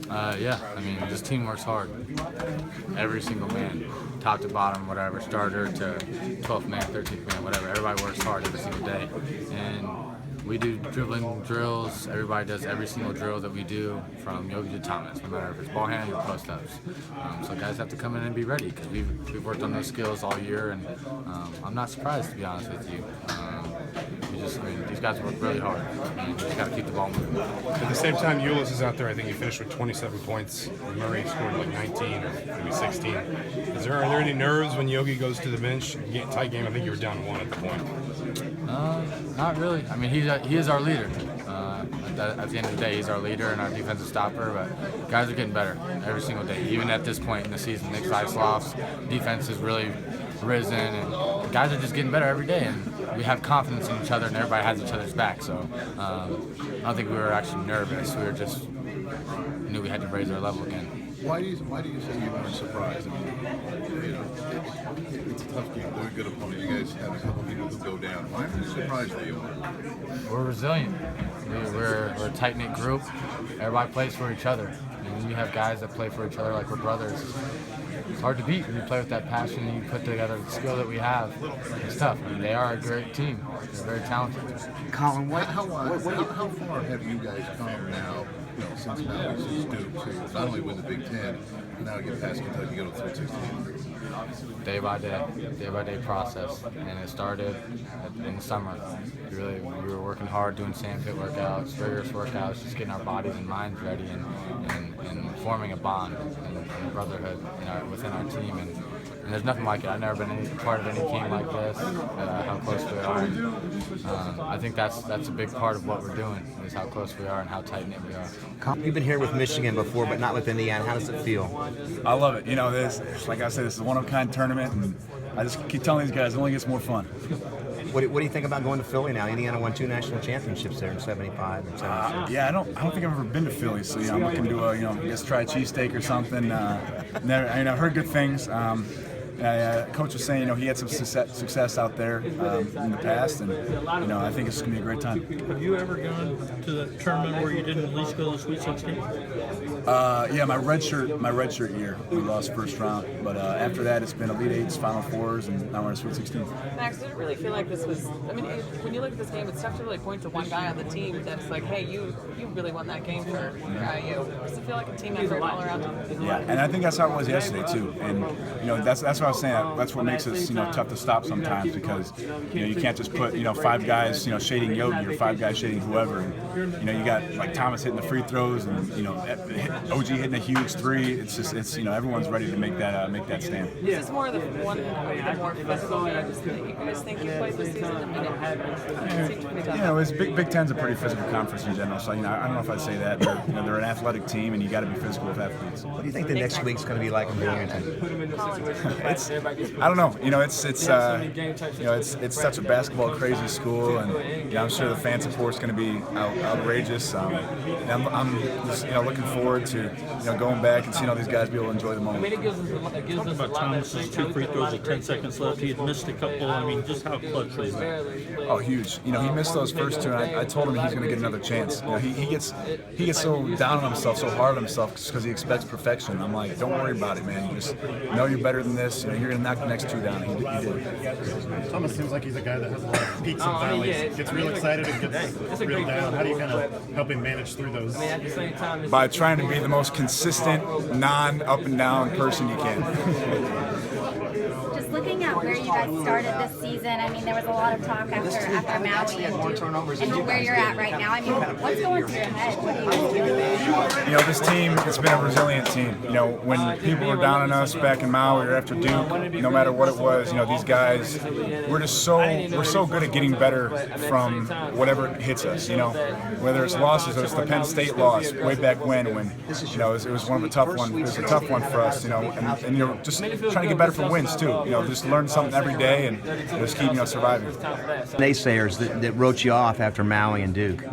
Yeah, I mean, this team works hard. Every single man, top to bottom, whatever, starter to 12th man, 13th man, whatever. Everybody works hard every single day. And we do dribbling drills. Everybody does every single drill that we do, from Yogi to Thomas, no matter if it's ball handling or post-ups. So guys have to come in and be ready, because we've worked on those skills all year, and I'm not surprised, to be honest with you. These guys work really hard, and you just got to keep the ball moving. At the same time, Ulis is out there. I think he finished with 27 points. Murray scored like 19 or maybe 16. Are there any nerves when Yogi goes to the bench? Tight game. I think you were down 1 at the point. Not really. I mean, he is our leader. At the end of the day, he's our leader and our defensive stopper, but guys are getting better every single day. Even at this point in the season, Nick Zeisloff's defense has really risen, and the guys are just getting better every day, and we have confidence in each other, and everybody has each other's back. So I don't think we were actually nervous. We were just knew we had to raise our level again. Why do you say you weren't surprised? I mean, it's a tough game. They're a good opponent. You guys have a couple people who go down. Why are you surprised that you are? We're resilient. We're a tight-knit group. Everybody plays for each other. And when you have guys that play for each other like we're brothers, it's hard to beat when you play with that passion and you put together the skill that we have. It's tough. I mean, they are a great team. They're very talented. Collin, How far have you guys come now? Since Maui, since Duke, to not only win the Big Ten, but now get past Kentucky, go to 3-16. Day by day process, and it started in the summer. We were working hard, doing sandpit workouts, rigorous workouts, just getting our bodies and minds ready, and forming a bond and a brotherhood within our team. And there's nothing like it. I've never been part of any team like this. How close we are. And, I think that's a big part of what we're doing, is how close we are and how tight knit we are. You've been here with Michigan before, but not with Indiana. How does it feel? I love it. Like I said, this is a one-of-a-kind tournament, and I just keep telling these guys it only gets more fun. What do you think about going to Philly now? Indiana won 2 national championships there in '75 and '76. Yeah, I don't think I've ever been to Philly, so I'm looking to I guess try a cheesesteak or something. I've heard good things. Coach was saying, he had some success out there in the past, and I think it's gonna be a great time. Have you ever gone to the tournament where you didn't at least go to the Sweet 16? Yeah, my redshirt year, we lost first round, but after that, it's been Elite Eights, Final Fours, and now we're in Sweet 16. Max, did it really feel like this was? I mean, when you look at this game, it's tough to really point to one guy on the team that's like, hey, you really won that game for IU. Does it feel like a team effort all around? Yeah, and I think that's how it was yesterday too. And that's what I was saying. That's what makes us tough to stop sometimes, because you can't just put 5 guys shading Yogi or 5 guys shading whoever. And, you got like Thomas hitting the free throws, and OG hitting a huge 3. It's everyone's ready to make that stand. Is this more of the one of the more physical games that you guys think you played this season? I mean, it seems pretty tough. Big Ten's a pretty physical conference in general. So I don't know if I'd say that, but they're an athletic team, and you got to be physical with athletes. What do you think the next week's going to be like in Binghamton? I don't know. It's such a basketball crazy school, and I'm sure the fan support's going to be outrageous. I'm just looking forward to going back and seeing all these guys be able to enjoy the moment. I mean, it gives about Thomas's 2 free throws with 10 seconds left. He had missed a couple. I mean, just how clutch was that? Oh, huge. He missed those first 2, and I told him he's going to get another chance. He gets so down on himself, so hard on himself, just because he expects perfection. I'm like, don't worry about it, man. You just know you're better than this. You're going to knock the next 2 down. He did. Thomas seems like he's a guy that has a lot of peaks and valleys. Gets real excited and gets real down. How do you kind of help him manage through those? By trying to be the most consistent, non-up and down person you can. Just looking at where you guys started this season, I mean, there was a lot of talk after Maui and where you're at right now. I mean, what's going through your head? What do you this team has been a resilient team. When people were down on us back in Maui or after Duke, no matter what it was, these guys, we're so good at getting better from whatever hits us. Whether it's losses, or it's the Penn State loss way back when it was one of the tough ones. It was a tough one for us, and you're just trying to get better for wins too. Just learn something every day and just keep surviving. Naysayers that wrote you off after Maui and Duke.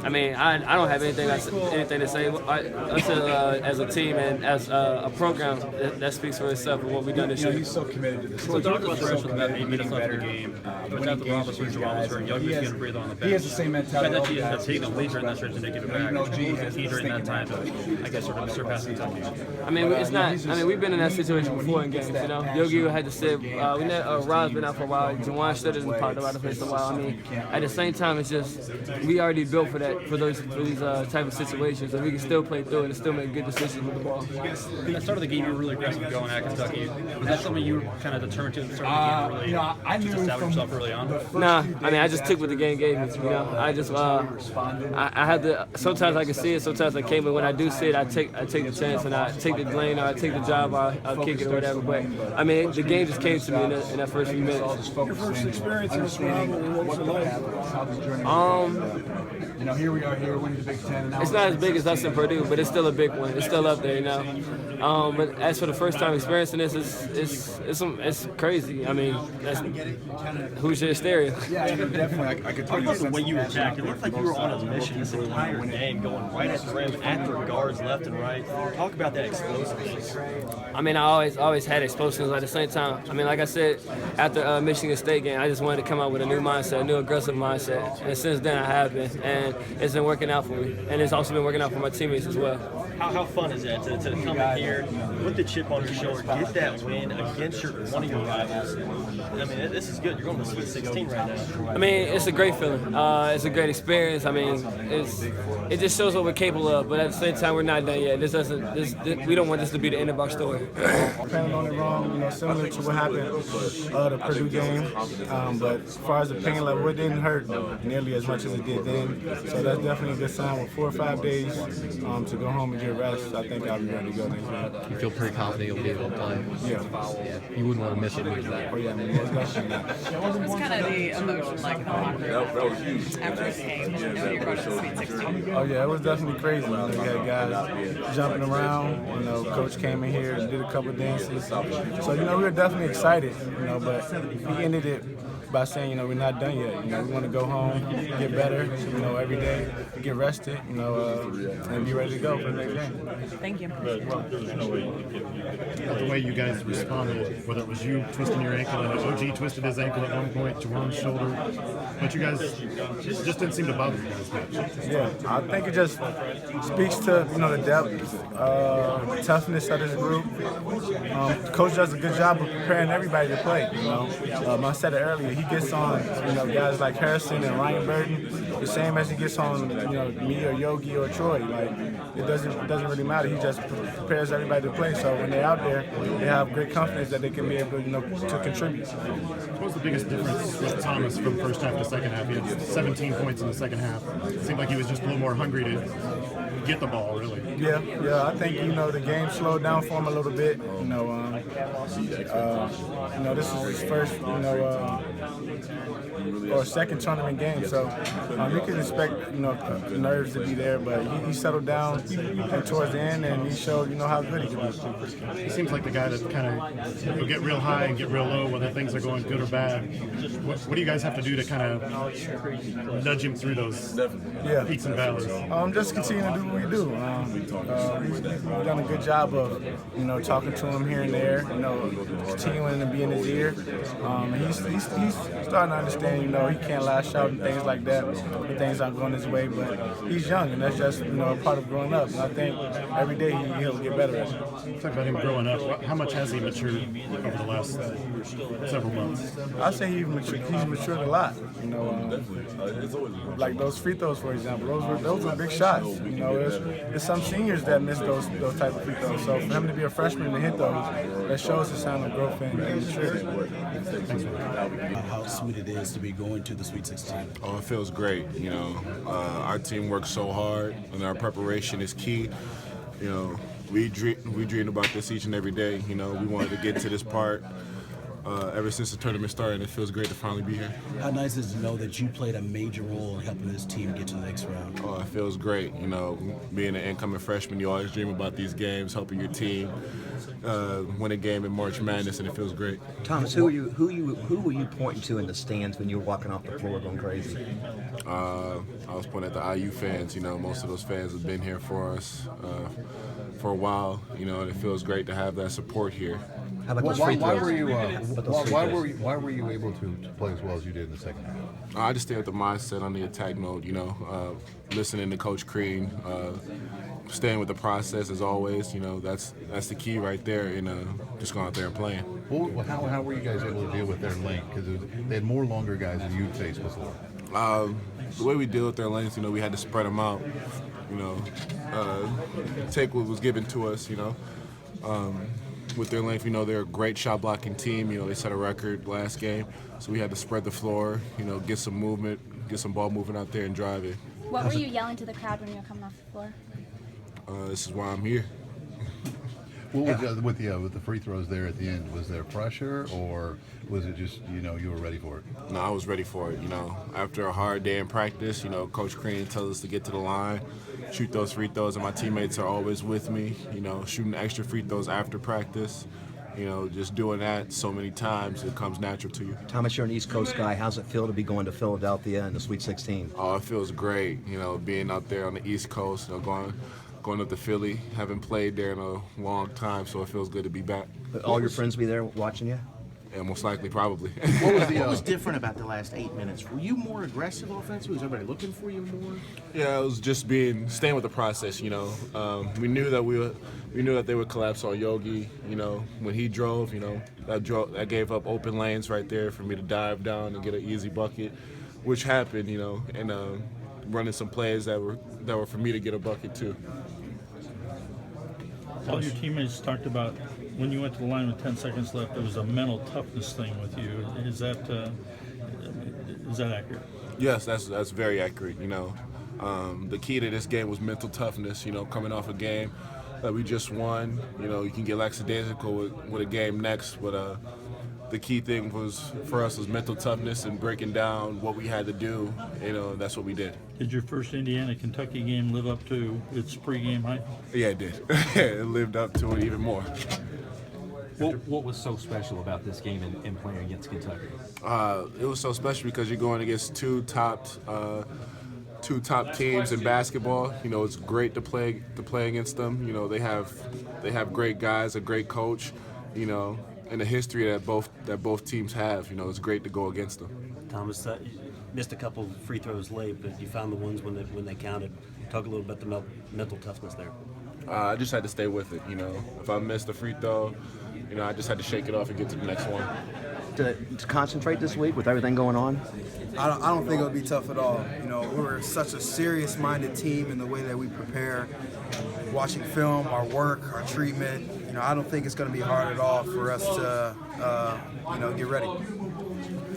I mean, I don't have anything to say as a team and as a program, that speaks for itself and what we've done this year. He's so committed to this. So talk about the rest of that 8 minutes left of the game. Without the Robertson's and Yogi's going to breathe on the bench. He has the same mentality. That he ended up taking the lead during that stretch and they give it back. He during that time to, I guess, sort of surpass Kentucky. I mean, it's not. I mean, we've been in that situation before in games. You know, Yogi had to sit. Rod's been out for a while. Juwan Studd hasn't popped about the place for a while. I mean, at the same time, it's just we already built for that for these type of situations, and we can still play through it and still make good decisions with the ball. At the start of the game, you were really aggressive going at Kentucky. Was that something you were kind of determined to start the game really? I knew just establish yourself early on. Nah, I mean, I just took what the game gave me. You know, I just I had to. Sometimes I can see it, sometimes I can't. But when I do see it, I take the chance and I take the lane or I take the job or I'll kick it or whatever. But I mean, the game just came to me in that first few minutes. Your first experience in this round, what was it like? You know, here we are here winning the Big Ten. It's not as big as us in Purdue, but it's still a big one. It's still up there, you know. But as for the first time experiencing this, it's crazy. I mean, that's Hoosier hysteria. Yeah, definitely. I could tell you the way you attacked. It looked like you were on a mission this entire game, going right at the rim, after guards left and right. Talk about that explosiveness. I mean, I always had explosives at the same time. I mean, like I said, after Michigan State game, I just wanted to come out with a new mindset, a new aggressive mindset. And since then, I have been. And it's been working out for me. And it's also been working out for my teammates as well. How fun is that to come in here, put the chip on your shoulder, get that win against one of your rivals? I mean, this is good. You're going to the Sweet 16 right now. I mean, it's a great feeling. It's a great experience. I mean, it just shows what we're capable of. But at the same time, we're not done yet. We don't want this to be the end of our story. Depending on it wrong, you know, similar to what happened the Purdue game. But as far as the pain level, it didn't hurt nearly as much as it did then. So that's definitely a good sign. With 4 or 5 days to go home and get rest, I think I'll be ready to go next week. You feel pretty confident you'll be able to play? Yeah. You wouldn't want to miss it after that. Oh yeah, I mean, that's definitely not. What's kind of the emotion like in the locker room after this game? You know, you're going to the Sweet 16. Oh yeah, it was definitely crazy. You know, we had guys jumping around. You know, coach came in here and did a couple dances. So you know, we were definitely excited. You know, but he ended it by saying, you know, we're not done yet. You know, we want to go home, get better, you know, every day, get rested, you know, and be ready to go for the next game. Thank you. The way you guys responded, whether it was you twisting your ankle, and OG twisted his ankle at one point, Juwan's shoulder, but you guys just didn't seem to bother you guys much. Yeah, I think it just speaks to, you know, the depth, toughness of this group. The coach does a good job of preparing everybody to play, you know. I said it earlier, he gets on, you know, guys like Harrison and Ryan Burton, the same as he gets on, you know, me or Yogi or Troy. Like, it doesn't really matter. He just prepares everybody to play. So when they're out there, they have great confidence that they can be able to, you know, to contribute. What was the biggest difference with Thomas from first half to second half? He had 17 points in the second half. It seemed like he was just a little more hungry to get the ball, really. Yeah. I think, you know, the game slowed down for him a little bit. You know, this is his first, you know, or second tournament game, so you can expect, you know, nerves to be there, but he settled down towards the end, and he showed, you know, how good he can be. He seems like the guy that kind of will get real high and get real low, whether things are going good or bad. What do you guys have to do to kind of nudge him through those peaks and valleys? Just continue to do what we do. We've done a good job of, you know, talking to him here and there, you know, continuing to be in his ear. He's starting to understand, you know, he can't lash out and things like that when things aren't going his way, but he's young, and that's just, you know, a part of growing up. And I think every day he'll get better at it. Talk about him growing up. How much has he matured over the last several months? I'd say he's matured a lot. You know, like those free throws, for example. Those were big shots. You know, there's some seniors that miss those type of free throws. So for him to be a freshman and hit those, that shows the sign of growth and maturity. How sweet it is to be going to the Sweet 16. Oh, it feels great. You know, our team works so hard, and our preparation is key. You know, we dream about this each and every day. You know, we wanted to get to this part ever since the tournament started. It feels great to finally be here. How nice is it to know that you played a major role in helping this team get to the next round? Oh, it feels great. You know, being an incoming freshman, you always dream about these games, helping your team win a game in March Madness, and it feels great. Thomas, who were you pointing to in the stands when you were walking off the floor going crazy? I was pointing at the IU fans. You know, most of those fans have been here for us for a while. You know, and it feels great to have that support here. How about those Why free throws? why were you able to play as well as you did in the second half? I just stay with the mindset on the attack mode. You know, listening to Coach Crean, staying with the process as always. You know, that's the key right there. And just going out there and playing. Well, how were you guys able to deal with their length? Because they had more longer guys than you'd faced before. The way we deal with their length, you know, we had to spread them out. You know, take what was given to us. You know. With their length, you know, they're a great shot blocking team. You know, they set a record last game, so we had to spread the floor, you know, get some movement, get some ball movement out there and drive it. What were you yelling to the crowd when you were coming off the floor? This is why I'm here. What was with the free throws there at the end? Was there pressure, or was it just, you know, you were ready for it? No, I was ready for it. You know, after a hard day in practice, you know, Coach Crean tells us to get to the line, shoot those free throws, and my teammates are always with me. You know, shooting extra free throws after practice. You know, just doing that so many times, it comes natural to you. Thomas, you're an East Coast guy. How's it feel to be going to Philadelphia in the Sweet 16? Oh, it feels great. You know, being out there on the East Coast, you know, going up to Philly. Haven't played there in a long time, so it feels good to be back. But all your friends be there watching you? Yeah, most likely, probably. What was different about the last 8 minutes? Were you more aggressive offensively? Was everybody looking for you more? Yeah, it was just staying with the process. You know, we knew that they would collapse on Yogi. You know, when he drove, you know, that gave up open lanes right there for me to dive down and get an easy bucket, which happened. You know, and running some plays that were for me to get a bucket too. All your teammates talked about when you went to the line with 10 seconds left, there was a mental toughness thing with you. Is that accurate? Yes, that's very accurate. You know, the key to this game was mental toughness. You know, coming off a game that we just won, you know, you can get lackadaisical with a game next, but the key thing for us was mental toughness and breaking down what we had to do. You know, that's what we did. Did your first Indiana-Kentucky game live up to its pregame hype? Yeah, it did. It lived up to it even more. What was so special about this game and playing against Kentucky? It was so special because you're going against two top teams in basketball. You know, it's great to play against them. You know, they have great guys, a great coach. You know, and the history that both teams have. You know, it's great to go against them. Thomas, you missed a couple free throws late, but you found the ones when they counted. Talk a little about the mental toughness there. I just had to stay with it. You know, if I missed a free throw, you know, I just had to shake it off and get to the next one. To concentrate this week with everything going on? I don't think it'll be tough at all. You know, we're such a serious-minded team in the way that we prepare, watching film, our work, our treatment. You know, I don't think it's going to be hard at all for us to, you know, get ready.